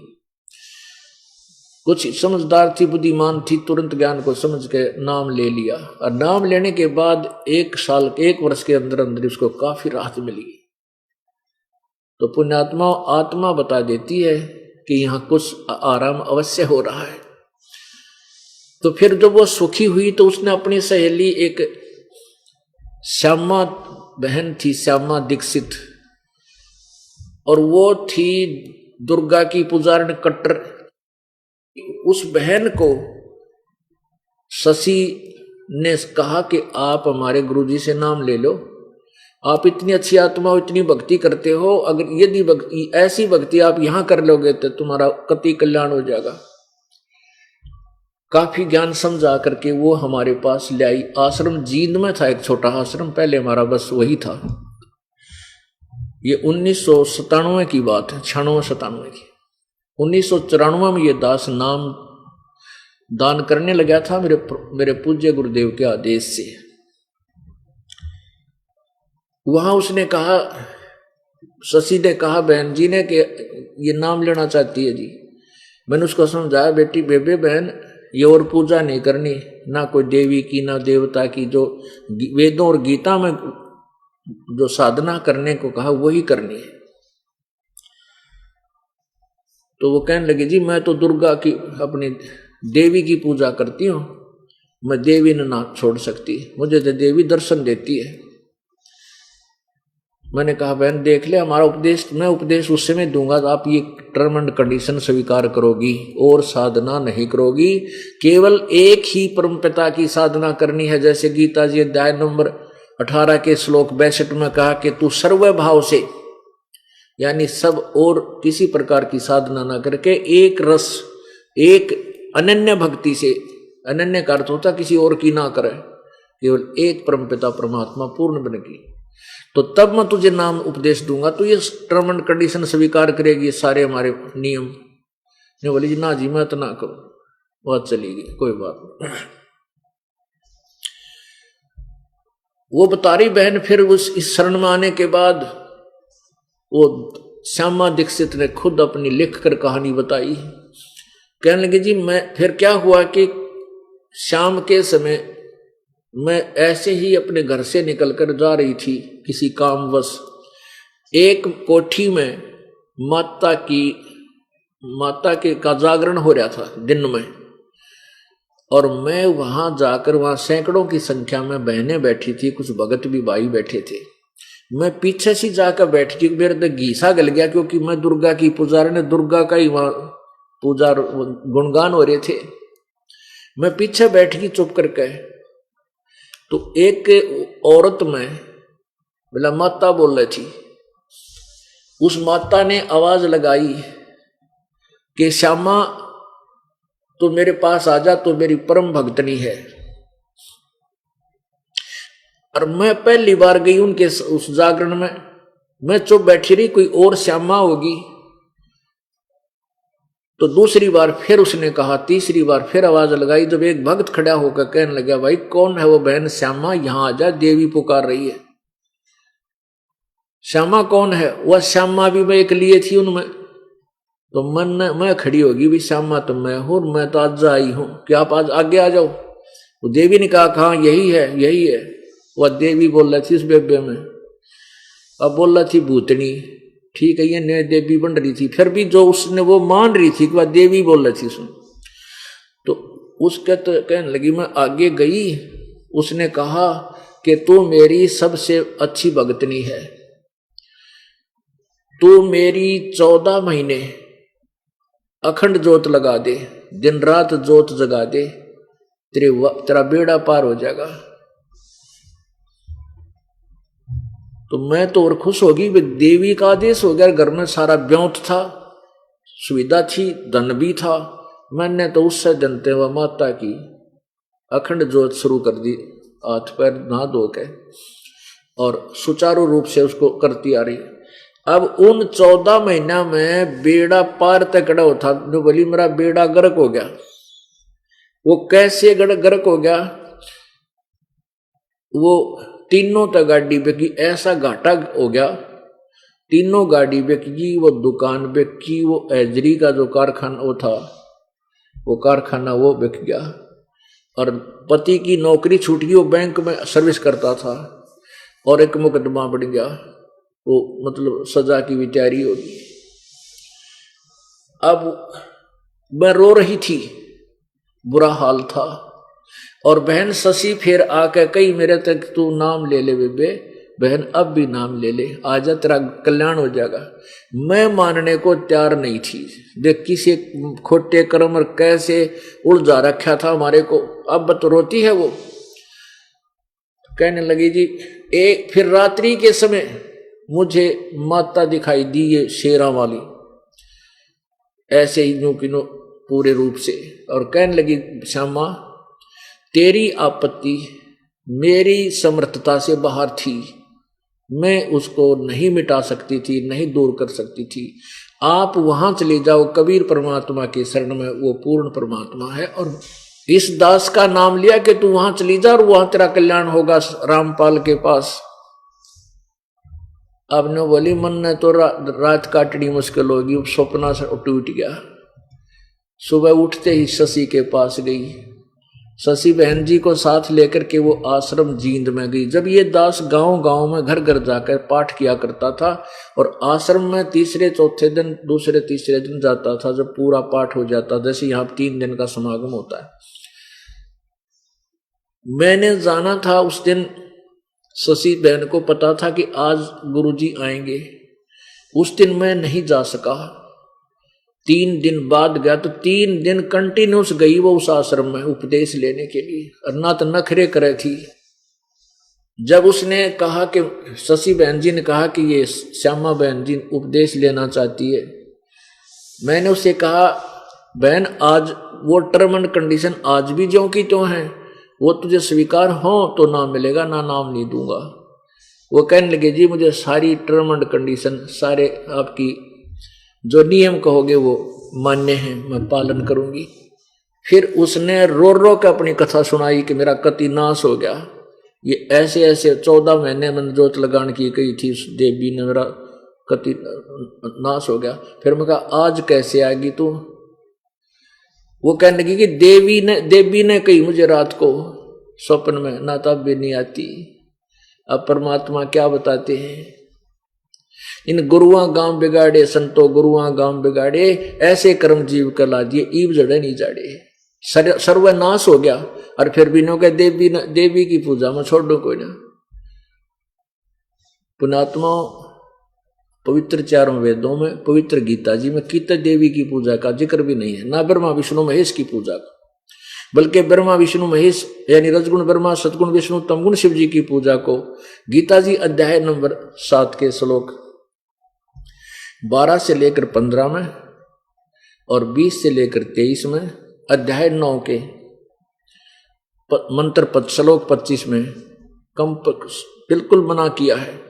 कुछ समझदार थी, बुद्धिमान थी, तुरंत ज्ञान को समझ के नाम ले लिया, और नाम लेने के बाद 1 वर्ष के अंदर अंदर उसको काफी राहत मिली। तो पुण्यात्मा आत्मा बता देती है कि यहाँ कुछ आराम अवश्य हो रहा है। तो फिर जब वो सुखी हुई तो उसने अपनी सहेली, एक श्यामा बहन थी, श्यामा दीक्षित, और वो थी दुर्गा की पुजारन कट्टर। उस बहन को शशि ने कहा कि आप हमारे गुरुजी से नाम ले लो, आप इतनी अच्छी आत्मा हो, इतनी भक्ति करते हो, अगर यदि ऐसी भक्ति आप यहां कर लोगे तो तुम्हारा कति कल्याण हो जाएगा। काफी ज्ञान समझा करके वो हमारे पास ले आई। आश्रम जींद में था, एक छोटा आश्रम, पहले हमारा बस वही था। ये 1997 की बात है, 96-97 की। 1994 में ये दास नाम दान करने लगा था मेरे पूज्य गुरुदेव के आदेश से। वहां उसने कहा, शशि ने कहा बहन जी ने कि ये नाम लेना चाहती है जी। मैंने उसको समझाया बेटी बेबे बहन ये और पूजा नहीं करनी, ना कोई देवी की ना देवता की, जो वेदों और गीता में जो साधना करने को कहा वही करनी है। तो वो कहने लगी जी मैं तो दुर्गा की अपनी देवी की पूजा करती हूँ, मैं देवी ने ना छोड़ सकती, मुझे तो देवी दर्शन देती है। मैंने कहा बहन देख ले हमारा उपदेश, मैं उपदेश उस समय दूंगा तो आप ये टर्म एंड कंडीशन स्वीकार करोगी और साधना नहीं करोगी, केवल एक ही परमपिता की साधना करनी है। जैसे गीता जी अध्याय नंबर 18 के श्लोक 62 में कहा कि तू सर्व भाव से, यानी सब और किसी प्रकार की साधना ना करके एक रस एक अनन्य भक्ति से, अनन्य का अर्थ होता किसी और की ना करे, केवल एक परमपिता परमात्मा पूर्ण बन की, तो तब मैं तुझे नाम उपदेश दूंगा, तो ये टर्म एंड कंडीशन स्वीकार करेगी, ये सारे हमारे नियम। ने बोली जी ना जी मैं तो ना करूं, बात चली गई, कोई बात नहीं। वो बता रही बहन फिर इस शरण में आने के बाद वो श्यामा दीक्षित ने खुद अपनी लिख कर कहानी बताई। कहने लगे जी मैं फिर क्या हुआ कि शाम के समय मैं ऐसे ही अपने घर से निकलकर जा रही थी किसी कामवश, एक कोठी में माता के का जागरण हो रहा था दिन में, और मैं वहां जाकर वहां सैकड़ों की संख्या में बहनें बैठी थी, कुछ भगत भी भाई बैठे थे। मैं पीछे से जाकर बैठी, मेरे तो घीसा गल गया क्योंकि मैं दुर्गा की पुजारी ने दुर्गा का ही वहां पूजा गुणगान हो रहे थे। मैं पीछे बैठ गई चुप करके, तो एक औरत में बोला माता बोल रही थी, उस माता ने आवाज लगाई कि श्यामा तो मेरे पास आ जा, तो मेरी परम भक्तनी है। और मैं पहली बार गई उनके उस जागरण में, मैं चुप बैठी रही, कोई और श्यामा होगी। तो दूसरी बार फिर उसने कहा, तीसरी बार फिर आवाज लगाई, जब एक भक्त खड़ा होकर कहने लगा भाई कौन है वो बहन श्यामा, यहां आ जा, देवी पुकार रही है। श्यामा कौन है? वह श्यामा भी मैं एक लिए थी उनमें। तो मैं खड़ी होगी भी श्यामा तो मैं हूं, मैं तो आज आई हूं, क्या आप आज आगे आ जाओ। वो देवी ने कहा हाँ यही है यही है। वह देवी बोल रही थी इस बेबे में, अब बोल रही थी भूतनी, ठीक है ये नई देवी बन रही थी, फिर भी जो उसने वो मान रही थी कि वह देवी बोल रही थी सुन। तो उसके तो कहने लगी मैं आगे गई, उसने कहा कि तू मेरी सबसे अच्छी भगतनी है, तू मेरी 14 महीने अखंड जोत लगा दे, दिन रात जोत जगा दे, तेरा बेड़ा पार हो जाएगा। तो मैं तो और खुश होगी, देवी का आदेश हो गया, घर में सारा ब्योंत था, सुविधा थी, धन भी था। मैंने तो उससे जनते हुआ माता की अखंड जोत शुरू कर दी, हाथ पैर नहा धो के, और सुचारू रूप से उसको करती आ रही। अब उन 14 महीना में बेड़ा पार तक खड़ा होता, बोली मेरा बेड़ा गर्क हो गया। वो कैसे गर्क हो गया? वो तीनों तक गाड़ी बेकी, ऐसा घाटा हो गया, तीनों गाड़ी बेकी, वो दुकान बेकी, वो एजरी का जो कारखाना वो था, वो कारखाना वो बिक गया, और पति की नौकरी छूट गई, वो बैंक में सर्विस करता था, और एक मुकदमा बढ़ गया, वो मतलब सजा की भी तैयारी होगी। अब मैं रो रही थी, बुरा हाल था, और बहन शशि फिर आके कही मेरे तक तू नाम ले ले बेबे, बहन अब भी नाम ले ले, आजा तेरा कल्याण हो जाएगा। मैं मानने को तैयार नहीं थी, देख किसी खोटे कर्म और कैसे उलझा रखा था हमारे को, अब तो रोती है वो। कहने लगी जी एक फिर रात्रि के समय मुझे माता दिखाई दी, ये शेरा वाली, ऐसे ही यूं कि पूरे रूप से, और कहने लगी श्यामा तेरी आपत्ति मेरी समर्थता से बाहर थी, मैं उसको नहीं मिटा सकती थी, नहीं दूर कर सकती थी, आप वहां चले जाओ कबीर परमात्मा के शरण में, वो पूर्ण परमात्मा है, और इस दास का नाम लिया कि तू वहां चली जा और वहां तेरा कल्याण होगा रामपाल के पास। आपने बोली मन ने तो रात काटनी मुश्किल होगी, सपना से टूट गया। सुबह उठते ही शशि के पास गई, शशि बहन जी को साथ लेकर के वो आश्रम जींद में गई। जब ये दास गांव गांव में घर घर जाकर पाठ किया करता था और आश्रम में तीसरे चौथे दिन दूसरे तीसरे दिन जाता था, जब पूरा पाठ हो जाता, जैसे यहाँ 3 दिन का समागम होता है। मैंने जाना था उस दिन, शशि बहन को पता था कि आज गुरुजी आएंगे। उस दिन मैं नहीं जा सका, 3 दिन बाद गया। तो 3 दिन कंटिन्यूस गई वो उस आश्रम में उपदेश लेने के लिए, और ना तो नखरे करे थी। जब उसने कहा कि शशि बहन जी ने कहा कि ये श्यामा बहन जी उपदेश लेना चाहती है, मैंने उससे कहा बहन आज वो टर्म एंड कंडीशन आज भी ज्यों की त्यों है, वो तुझे स्वीकार हो तो नाम मिलेगा, ना नाम नहीं दूंगा। वो कहने लगे जी मुझे सारी टर्म एंड कंडीशन, सारे आपकी जो नियम कहोगे वो मान्य है, मैं पालन करूंगी। फिर उसने रो रो के अपनी कथा सुनाई कि मेरा कति नाश हो गया, ये ऐसे ऐसे 14 महीने मैंने जोत लगान की गई थी उस देवी ने, मेरा कति नाश हो गया। फिर मैं कहा आज कैसे आएगी तू? वो कहने लगी कि देवी ने कही मुझे रात को स्वप्न में, ना तब भी नहीं आती। अब परमात्मा क्या बताते हैं, इन गुरुआ गांव बिगाड़े संतो गुरुआ गांव बिगाड़े, ऐसे कर्म जीव कर ला दिए, ईब जड़े नहीं जाड़े। सर्वनाश हो गया। और फिर भी नो कह देवी की पूजा में छोड़ दो कोई ना। पुणात्मा पवित्र 4 वेदों में, पवित्र गीता जी में कित देवी की पूजा का जिक्र भी नहीं है, ना ब्रह्मा विष्णु महेश की पूजा का, बल्कि ब्रह्मा विष्णु महेश यानी रजगुण ब्रह्मा सतगुण विष्णु तमगुण शिव जी की पूजा को गीता जी अध्याय नंबर 7 के श्लोक 12 से लेकर 15 में और 20 से लेकर 23 में, अध्याय 9 के मंत्र श्लोक 25 में बिल्कुल मना किया है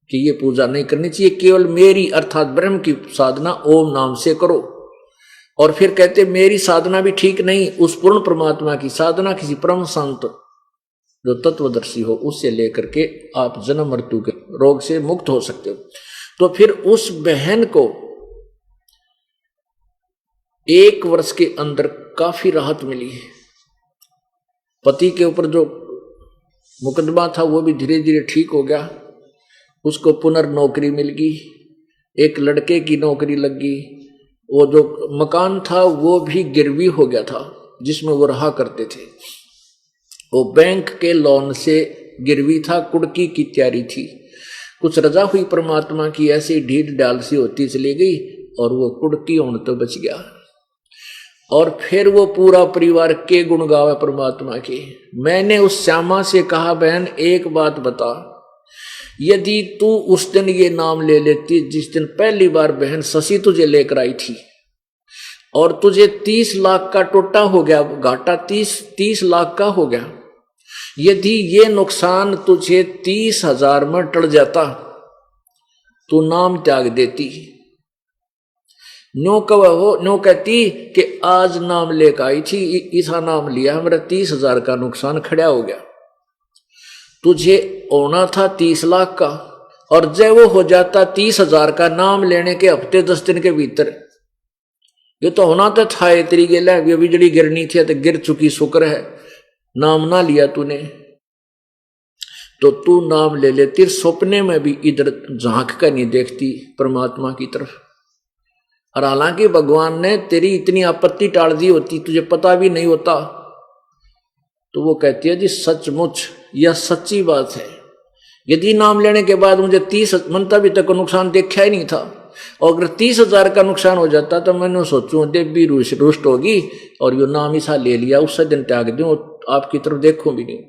कि ये पूजा नहीं करनी चाहिए, केवल मेरी अर्थात ब्रह्म की साधना ओम नाम से करो। और फिर कहते मेरी साधना भी ठीक नहीं, उस पूर्ण परमात्मा की साधना किसी परम संत जो तत्वदर्शी हो उससे लेकर के आप जन्म मृत्यु के रोग से मुक्त हो सकते हो। तो फिर उस बहन को 1 वर्ष के अंदर काफी राहत मिली है। पति के ऊपर जो मुकदमा था वो भी धीरे धीरे ठीक हो गया, उसको पुनर्नौकरी मिल गई, एक लड़के की नौकरी लग गई, वो जो मकान था वो भी गिरवी हो गया था जिसमें वो रहा करते थे, वो बैंक के लोन से गिरवी था, कुड़की की तैयारी थी। कुछ रजा हुई परमात्मा की, ऐसी ढीठ डाल सी होती चली गई और वो कुड़की होने तो बच गया। और फिर वो पूरा परिवार के गुण गावे परमात्मा के। मैंने उस श्यामा से कहा बहन एक बात बता, यदि तू उस दिन ये नाम ले लेती जिस दिन पहली बार बहन शशि तुझे लेकर आई थी, और तुझे 30 लाख का टोटा हो गया, घाटा 30 लाख का हो गया, यदि ये नुकसान तुझे 30,000 में टल जाता तो नाम त्याग देती। न्यो कहती कि आज नाम लेकर आई थी, ईसा नाम लिया, हमारा 30,000 का नुकसान खड़ा हो गया, तुझे होना था 30 लाख का, और जब वो हो जाता 30,000 का नाम लेने के हफ्ते 10 दिन के भीतर, ये तो होना तो था तेरी गेला, ये बिजली गिरनी थी तो गिर चुकी, शुक्र है नाम ना लिया तूने, तो तू नाम ले लेती, सपने में भी इधर झांक कर नहीं देखती परमात्मा की तरफ। और हालांकि भगवान ने तेरी इतनी आपत्ति टाल दी होती, तुझे पता भी नहीं होता। तो वो कहती है जी सचमुच यह सच्ची बात है, यदि नाम लेने के बाद मुझे 30 मनता भी तक नुकसान देखा ही नहीं था, और अगर 30,000 का नुकसान हो जाता तो मैंने सोचूं देवी रुष्ट होगी और यो नाम ईसा ले लिया, उससे दिन त्याग दूं, आपकी तरफ देखूं भी नहीं।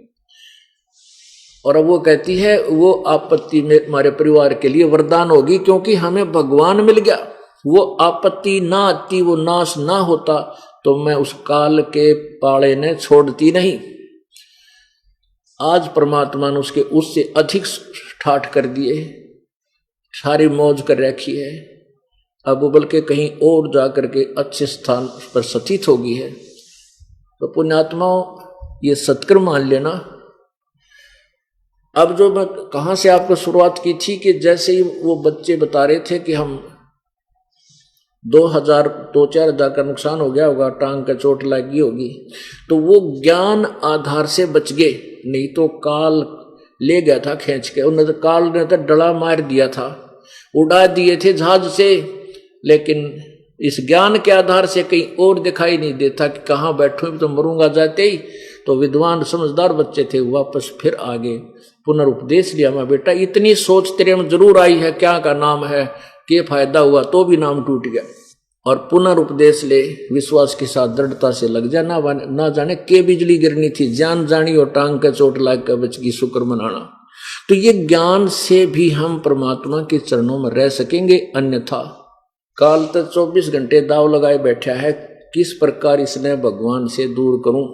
और अब वो कहती है वो आपत्ति में हमारे परिवार के लिए वरदान होगी, क्योंकि हमें भगवान मिल गया। वो आपत्ति ना आती, वो नाश ना होता तो मैं उस काल के पाड़े ने छोड़ती नहीं। आज परमात्मा ने उसके उससे अधिक ठाठ कर दिए, सारी मौज कर रखी है। अब वो बल्कि कहीं और जाकर के अच्छे स्थान पर स्थित होगी है। तो पुण्यात्माओं ये सत्कर्म मान लेना, अब जो मैं कहाँ से आपको शुरुआत की थी कि जैसे ही वो बच्चे बता रहे थे कि हम 2-4 हजार का नुकसान हो गया होगा, टांग का चोट लगी होगी, तो वो ज्ञान आधार से बच गए, नहीं तो काल ले गया था खींच के। उन्होंने तो काल ने तो डला मार दिया था, उड़ा दिए थे जहाज से, लेकिन इस ज्ञान के आधार से कहीं और दिखाई नहीं देता कि कहाँ बैठूं, तो मरूंगा जाते ही। तो विद्वान समझदार बच्चे थे, वापस फिर आगे पुनरुपदेश लिया, मैं बेटा इतनी सोच तेरे में जरूर आई है, क्या का नाम है, के फायदा हुआ, तो भी नाम टूट गया। और पुनरुपदेश ले, विश्वास के साथ दृढ़ता से लग जा, ना जाने के बिजली गिरनी थी, जान जानी और टांग का चोट लाग कर बच की, शुक्र मनाना। तो ये ज्ञान से भी हम परमात्मा के चरणों में रह सकेंगे, अन्यथा काल तक 24 घंटे दाव लगाए बैठा है, किस प्रकार इसने भगवान से दूर करूं।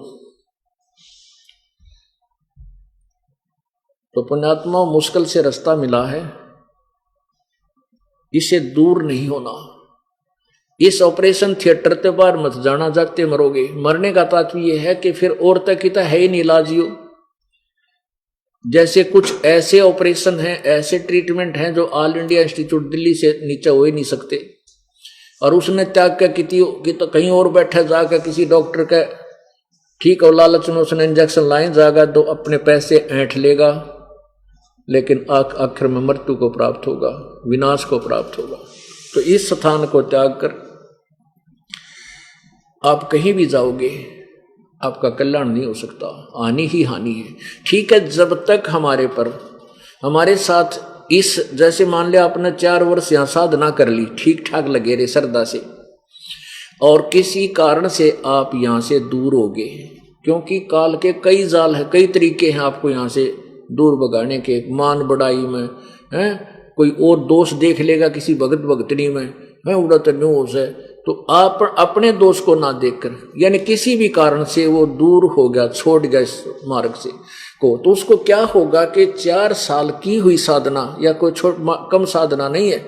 तो पुण्यात्मा मुश्किल से रास्ता मिला है, इसे दूर नहीं होना। इस ऑपरेशन थिएटर के बाहर मत जाना, जाते मरोगे। मरने का तात्पर्य यह है कि फिर और तक ही तो है ही नहीं इलाज। जैसे कुछ ऐसे ऑपरेशन हैं, ऐसे ट्रीटमेंट हैं जो ऑल इंडिया इंस्टीट्यूट दिल्ली से नीचे हो ही नहीं सकते, और उसने त्याग कर कि तो कहीं और बैठा जाकर किसी डॉक्टर का ठीक और लालच में उसने इंजेक्शन लाए जाएगा, तो अपने पैसे ऐंठ लेगा, लेकिन आखिर में मृत्यु को प्राप्त होगा, विनाश को प्राप्त होगा। तो इस स्थान को त्याग कर आप कहीं भी जाओगे, आपका कल्याण नहीं हो सकता, हानि ही हानि है। ठीक है, जब तक हमारे साथ इस, जैसे मान लिया आपने 4 वर्ष यहां साधना कर ली, ठीक ठाक लगे रहे श्रद्धा से, और किसी कारण से आप यहां से दूर हो गए, क्योंकि काल के कई जाल है, कई तरीके हैं आपको यहां से दूर भगाने के। मान बढ़ाई में है, कोई और दोष देख लेगा किसी भगत भगतनी में है, उड़त न्यूज है, तो आप अपने दोष को ना देखकर, यानी किसी भी कारण से वो दूर हो गया, छोड़ गया इस मार्ग से को, तो उसको क्या होगा कि 4 साल की हुई साधना या कोई कम साधना नहीं है।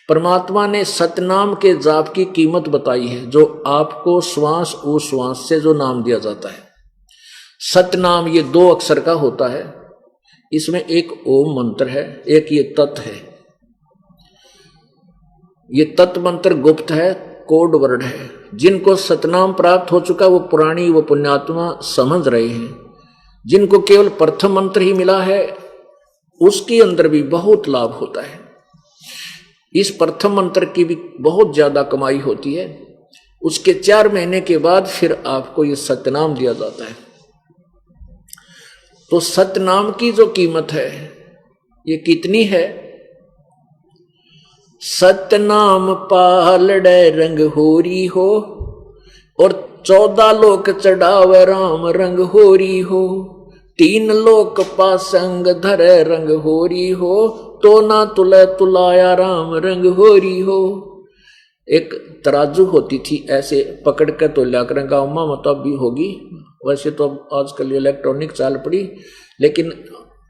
परमात्मा ने सतनाम के जाप की कीमत बताई है, जो आपको श्वास उश्वास से जो नाम दिया जाता है। सतनाम ये 2 अक्षर का होता है, इसमें एक ओम मंत्र है, एक ये तत् है। ये तत् मंत्र गुप्त है, कोड वर्ड है। जिनको सतनाम प्राप्त हो चुका वो पुरानी, वो पुण्यात्मा समझ रहे हैं। जिनको केवल प्रथम मंत्र ही मिला है, उसके अंदर भी बहुत लाभ होता है। इस प्रथम मंत्र की भी बहुत ज्यादा कमाई होती है। उसके 4 महीने के बाद फिर आपको ये सतनाम दिया जाता है। तो सतनाम की जो कीमत है ये कितनी है? सतनाम पालड़े रंग होरी हो, और 14 लोक चढ़ावे राम रंग होरी हो। 3 लोक पासंग धरे रंग होरी हो, तो ना तुले तुलाया राम रंग होरी हो। एक तराजू होती थी, ऐसे पकड़ कर तो लिया करें, गाँव में मतलब भी होगी, वैसे तो आजकल इलेक्ट्रॉनिक चाल पड़ी, लेकिन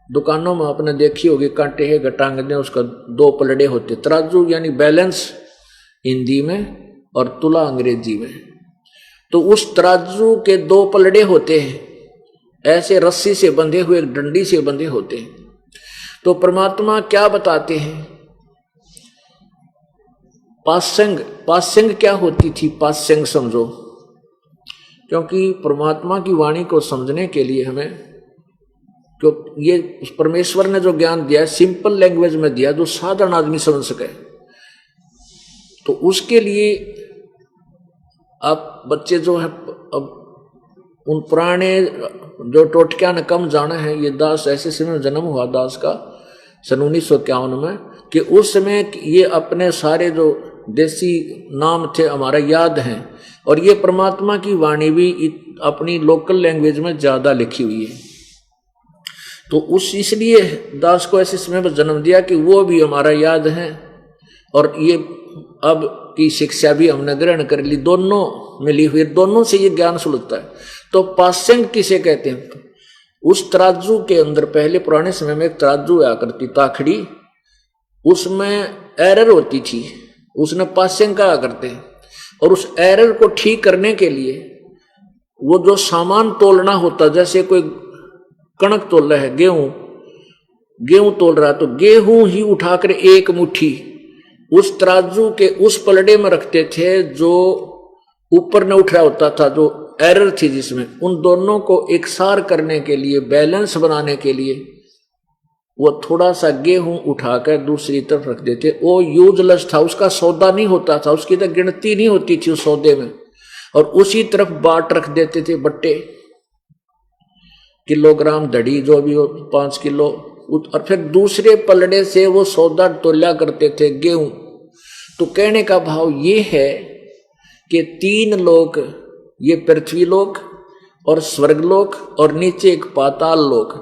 दुकानों में आपने देखी होगी, कांटे है गटांग ने, उसका 2 पलड़े होते। तराजू यानी बैलेंस हिंदी में और तुला अंग्रेजी में। तो उस तराजू के 2 पलड़े होते हैं, ऐसे रस्सी से बंधे हुए, एक डंडी से बंधे होते हैं। तो परमात्मा क्या बताते हैं? पासंग, पासंग क्या होती थी? पासंग समझो, क्योंकि परमात्मा की वाणी को समझने के लिए हमें, क्यों ये परमेश्वर ने जो ज्ञान दिया है सिंपल लैंग्वेज में दिया, जो साधारण आदमी समझ सके, तो उसके लिए आप बच्चे जो है, अब उन पुराने जो टोटकिया ने कम जाना है, ये दास ऐसे समय में जन्म हुआ दास का सन 1951 में, कि उस समय ये अपने सारे जो देसी नाम थे हमारा याद हैं, और ये परमात्मा की वाणी भी अपनी लोकल लैंग्वेज में ज्यादा लिखी हुई है। तो उस इसलिए दास को ऐसे समय पर जन्म दिया कि वो भी हमारा याद है, और ये अब की शिक्षा भी हमने ग्रहण कर ली, दोनों मिली हुई, दोनों से ये ज्ञान सुलझता है। तो पासंग किसे कहते हैं? उस तराजू के अंदर पहले पुराने समय में एक तराजू आया करती, ताखड़ी, उसमें एरर होती थी, उसने पासंग कहा करते हैं। और उस एरर को ठीक करने के लिए वो जो सामान तोलना होता, जैसे कोई कणक तोल रहा है गेहूं, गेहूं तोल रहा, तो गेहूं ही उठाकर एक मुट्ठी उस तराजू के उस पलड़े में रखते थे जो ऊपर न उठ रहा होता था, जो एरर थी जिसमें, उन दोनों को एकसार करने के लिए, बैलेंस बनाने के लिए वो थोड़ा सा गेहूं उठाकर दूसरी तरफ रख देते। वो यूजलेस था, उसका सौदा नहीं होता था, उसकी तो गिनती नहीं होती थी उस सौदे में, और उसी तरफ बाट रख देते थे बट्टे, किलोग्राम धड़ी जो भी हो 5 किलो, और फिर दूसरे पलड़े से वो सौदा तोला करते थे गेहूं। तो कहने का भाव ये है कि 3 लोक, ये पृथ्वी लोक और स्वर्गलोक और नीचे एक पाताल लोक,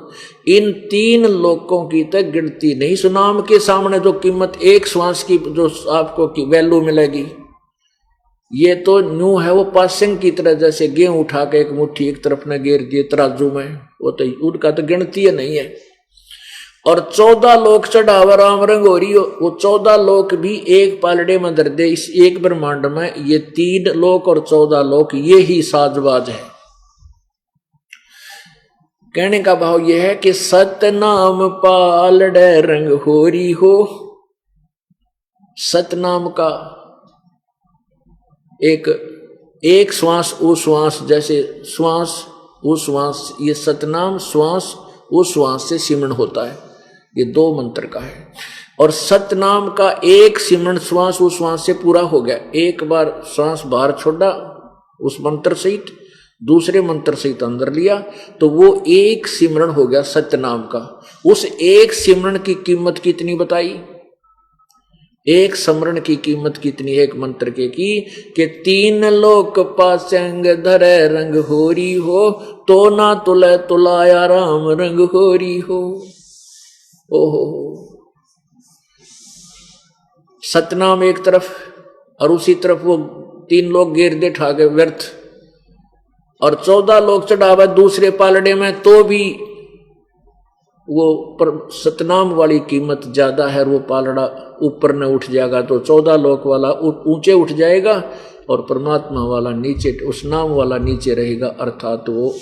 इन 3 लोकों की तक गिनती नहीं। सुनाम के सामने जो कीमत एक श्वास की जो आपको की वैल्यू मिलेगी, ये तो न्यू है, वो पासिंग की तरह, जैसे गेहूं उठा के एक मुट्ठी एक तरफ ने घेर दिए तराजू में, वो तो उनका तो गिनती नहीं है। और 14 लोक चढ़ावा राम रंग हो रही हो, वो 14 लोक भी एक पालड़े में धर दे। इस एक ब्रह्मांड में ये 3 लोक और 14 लोक ये ही साजबाज है। कहने का भाव यह है कि सतनाम पालड़े रंग होरी हो। सतनाम का एक श्वास उश्वास, जैसे श्वास उश्वास, ये सतनाम श्वास उश्वास से सिमरण होता है, ये 2 मंत्र का है। और सतनाम का एक सिमरण श्वास उश्वास से पूरा हो गया। एक बार श्वास बाहर छोड़ा उस मंत्र सहित, दूसरे मंत्र सहित अंदर लिया, तो वो एक सिमरण हो गया सतनाम का। उस एक सिमरण की कीमत कितनी बताई? एक स्मरण की कीमत कितनी? एक मंत्र के की कि 3 लोक पासंग धरे रंग होरी हो, तो ना तुले तुलाया राम रंग होरी हो। ओहो, सतनाम एक तरफ और उसी तरफ वो 3 लोग घेर दे ठाके व्यर्थ, और 14 लोग चढ़ावा दूसरे पालड़े में, तो भी वो पर सतनाम वाली कीमत ज्यादा है। वो पालड़ा ऊपर न उठ जाएगा तो 14 लोक वाला ऊंचे उठ जाएगा, और परमात्मा वाला नीचे, उस नाम वाला नीचे रहेगा, अर्थात वो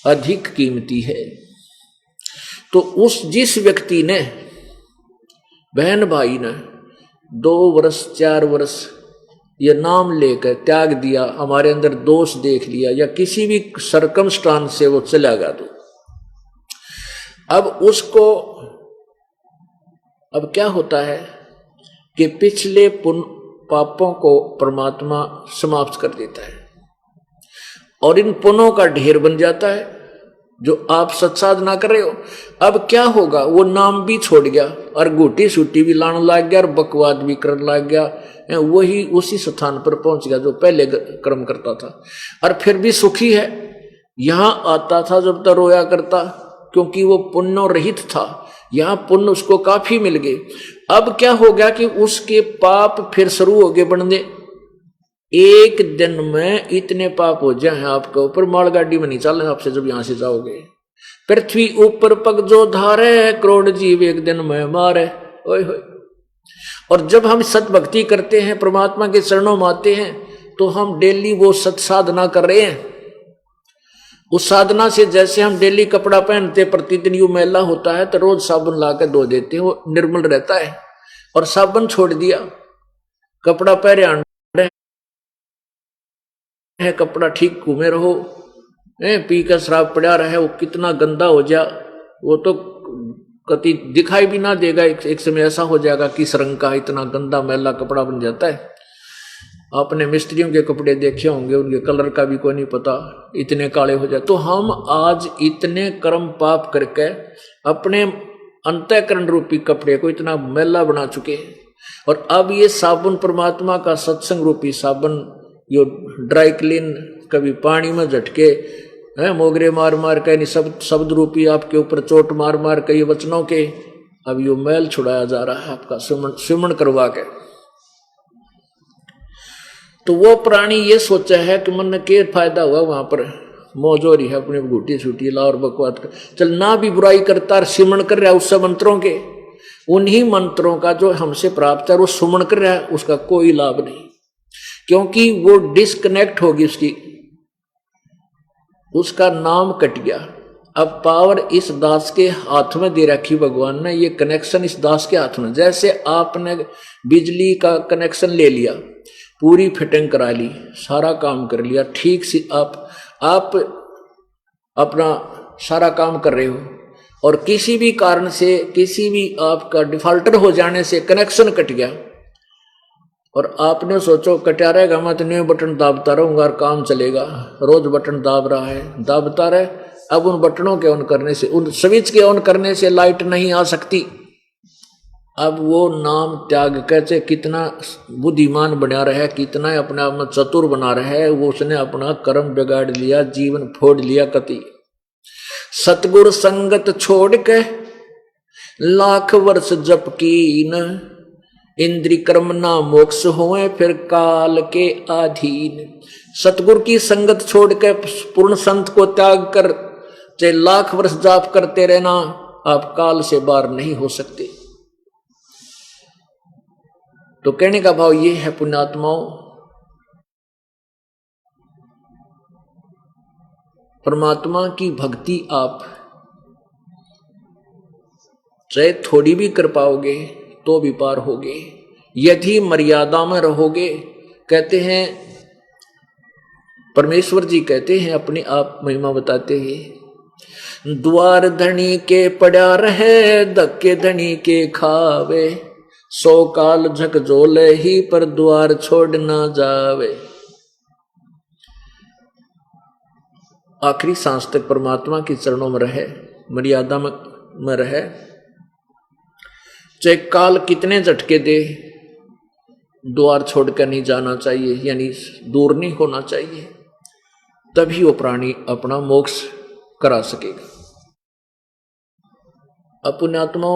अधिक कीमती है। तो उस जिस व्यक्ति ने, बहन भाई ने 2 वर्ष 4 वर्ष ये नाम लेकर त्याग दिया, हमारे अंदर दोष देख लिया, या किसी भी सरकमस्टांस से वो चला गया, तो अब उसको, अब क्या होता है कि पिछले पापों को परमात्मा समाप्त कर देता है, और इन पुण्यों का ढेर बन जाता है जो आप सत्साधना कर रहे हो। अब क्या होगा? वो नाम भी छोड़ गया, और घूटी सूटी भी लाने लग गया, और बकवाद भी करने लग गया, वही उसी स्थान पर पहुंच गया जो पहले कर्म करता था। और फिर भी सुखी है। यहां आता था जब तक रोया करता, क्योंकि वो पुण्य रहित था, यहां पुण्य उसको काफी मिल गए। अब क्या हो गया कि उसके पाप फिर शुरू हो गए बढ़ने। एक दिन में इतने पाप हो जाए आपके ऊपर, मालगाड़ी में नहीं चलना आपसे जब यहां से जाओगे। पृथ्वी ऊपर पग जो धारे, करोड़ जीव एक दिन में मारे। ओए होए। और जब हम सत भक्ति करते हैं, परमात्मा के चरणों में आते हैं, तो हम डेली वो सत साधना कर रहे हैं। उस साधना से जैसे हम डेली कपड़ा पहनते, प्रतिदिन यू मैला होता है, तो रोज साबुन लाकर धो देते हैं, वो निर्मल रहता है। और साबुन छोड़ दिया, कपड़ा पहरे है, कपड़ा ठीक घूमे रहो, पी कर शराब पड़ा रहे, वो कितना गंदा हो जा, वो तो कति दिखाई भी ना देगा। एक समय ऐसा हो जाएगा कि किस रंग का इतना गंदा मैला कपड़ा बन जाता है। आपने मिस्त्रियों के कपड़े देखे होंगे, उनके कलर का भी कोई नहीं पता, इतने काले हो जाए। तो हम आज इतने कर्म पाप करके अपने अंतःकरण रूपी कपड़े को इतना मैला बना चुके हैं। और अब ये साबुन, परमात्मा का सत्संग रूपी साबुन, यो ड्राई क्लीन, कभी पानी में झटके मोगरे मार मार के, शब्द रूपी आपके ऊपर चोट मार मार के ये वचनों के, अब यो मैल छुड़ाया जा रहा है आपका सुमन करवा के। तो वो प्राणी ये सोचा है कि मन के फायदा हुआ, वहां पर मौज हो रही है, अपनी घूटी छूटी ला और बकवाद कर, चल ना भी बुराई करता और सिमरण कर रहा है उससे मंत्रों के, उन्हीं मंत्रों का जो हमसे प्राप्त है वो सुमन कर रहा है, उसका कोई लाभ नहीं, क्योंकि वो डिस्कनेक्ट होगी उसकी, उसका नाम कट गया। अब पावर इस दास के हाथ में दे रखी भगवान ने, ये कनेक्शन इस दास के हाथ में। जैसे आपने बिजली का कनेक्शन ले लिया, पूरी फिटिंग करा ली, सारा काम कर लिया ठीक से, आप अपना सारा काम कर रहे हो और किसी भी कारण से, किसी भी आपका डिफॉल्टर हो जाने से कनेक्शन कट गया और आपने सोचो कटा रहेगा, मैं तो न्यू बटन दाबता रहूंगा और काम चलेगा। रोज बटन दाब रहा है, दाबता रहे। अब उन बटनों के ऑन करने से, उन स्विच के ऑन करने से लाइट नहीं आ सकती। अब वो नाम त्याग कैसे कितना बुद्धिमान बना रहा है, कितना अपने आप में चतुर बना रहा है, वो उसने अपना कर्म बिगाड़ लिया, जीवन फोड़ लिया कति। सतगुर संगत छोड़ के लाख वर्ष जप कीन, इंद्री कर्म ना मोक्ष होए फिर काल के अधीन। सतगुरु की संगत छोड़ के पूर्ण संत को त्याग कर चाहे लाख वर्ष जाप करते रहना, आप काल से बाहर नहीं हो सकते। तो कहने का भाव ये है पुण्यात्माओं, परमात्मा की भक्ति आप चाहे थोड़ी भी कर पाओगे तो भी पार होगे, यदि मर्यादा में रहोगे। कहते हैं परमेश्वर जी कहते हैं, अपने आप महिमा बताते हैं, द्वार धनी के पड़ा रहे, धक्के धनी के खावे, सो काल झकझोले ही पर द्वार छोड़ ना जावे। आखिरी सांस तक परमात्मा के चरणों में रहे, मर्यादा में रहे, चाहे काल कितने झटके दे, द्वार छोड़कर नहीं जाना चाहिए, यानी दूर नहीं होना चाहिए, तभी वो प्राणी अपना मोक्ष करा सकेगा। पुण्यात्मा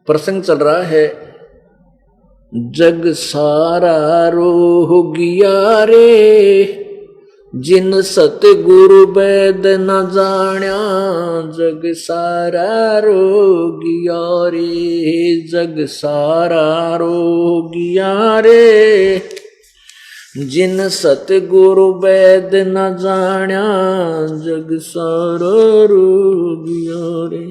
प्रसंग चल रहा है, जग सारा रोह गया रे, जिन सतगुरु वैद न जाण्या, जग सारा रोग गया रे, जग सारा रोग गया रे, जिन सतगुरु वैद न जाण्या, जग सारा रोग गया रे।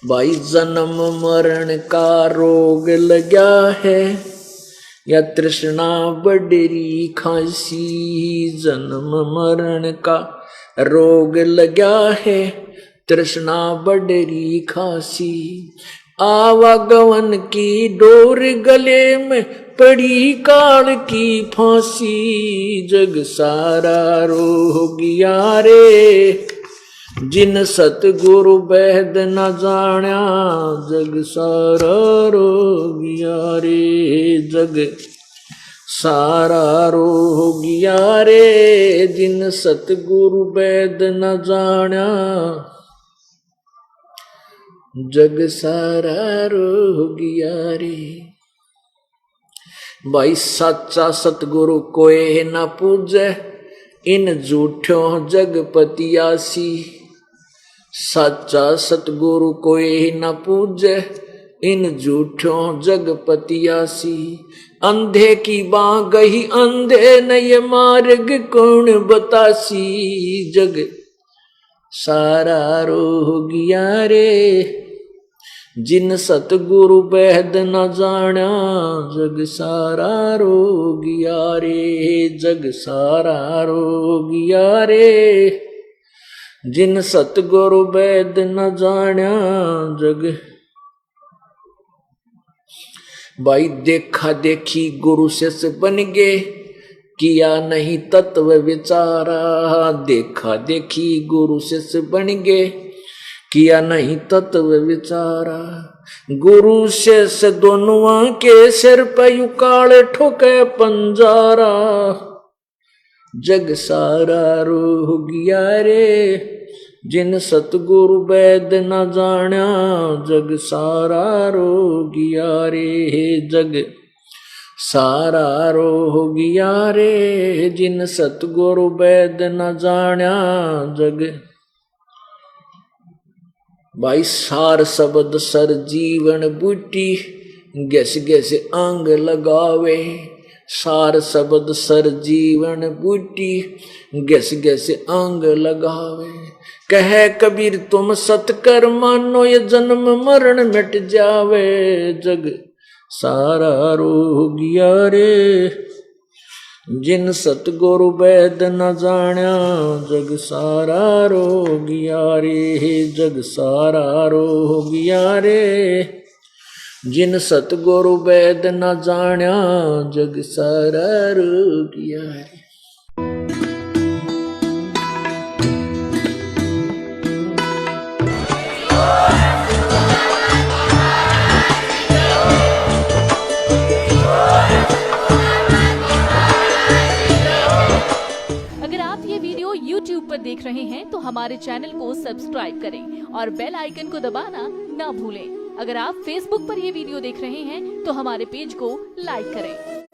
भाई जन्म मरण का रोग लगा है, या तृष्णा बडरी खांसी, जन्म मरण का रोग लगा है, तृष्णा बडरी खांसी, आवागमन की डोर गले में पड़ी काल की फांसी, जग सारा रोग गया रे, जिन सतगुरु वैद न जाण्या, जग सारा रोग गया रे, जग सारा रोग गया रे, जिन सतगुरु वैद न जाण्या, जग सारा रोग गया रे। भाई सच्चा सतगुरु कोई न पूजे, इन झूठों जगपतियासी, सच्चा सतगुरु कोई न पूजे, इन झूठों जगपतियासी, अंधे की बाँ गही अंधे न ये मार्ग कौन बतासी, जग सारा रोग गया रे, जिन सतगुरु वैद न जाण्या, जग सारा रोग गया रे, जग सारा रोग गया रे, जिन सतगुरु वैद न जाण्या, जग। भाई देखा देखी गुरु शिष्य बन गे, किया नहीं तत्व विचारा, देखा देखी गुरु शिष्य बन गे, किया नहीं तत्व विचारा, गुरु शिष्य दोनों के सिर पे युकाल ठोके पंजारा, जग सारा रोग गया रे, जिन सतगुरु वैद न जाण्या, जग सारा रोग गया रे, जग सारा रोग गया रे, जिन सतगुरु वैद न जाण्या, जग। भाई सार शब्द सर जीवन बूटी, गैस गैस अंग लगावे, सार शब्द सर जीवन बूटी, गैस गैस अंग लगावे। कहे कबीर तुम सतकर मानो, ये जन्म मरण मिट जावे। जग सारा रोगिया रे, जिन सतगुरु वैद न जाण्या। जग सारा रोगिया रे, जग सारा रोगिया रे, जिन सतगुरु वैद न जाण्या। जग सारा रोगिया रे। YouTube पर देख रहे हैं तो हमारे चैनल को सब्सक्राइब करें और बेल आइकन को दबाना ना भूलें। अगर आप Facebook पर ये वीडियो देख रहे हैं तो हमारे पेज को लाइक करें।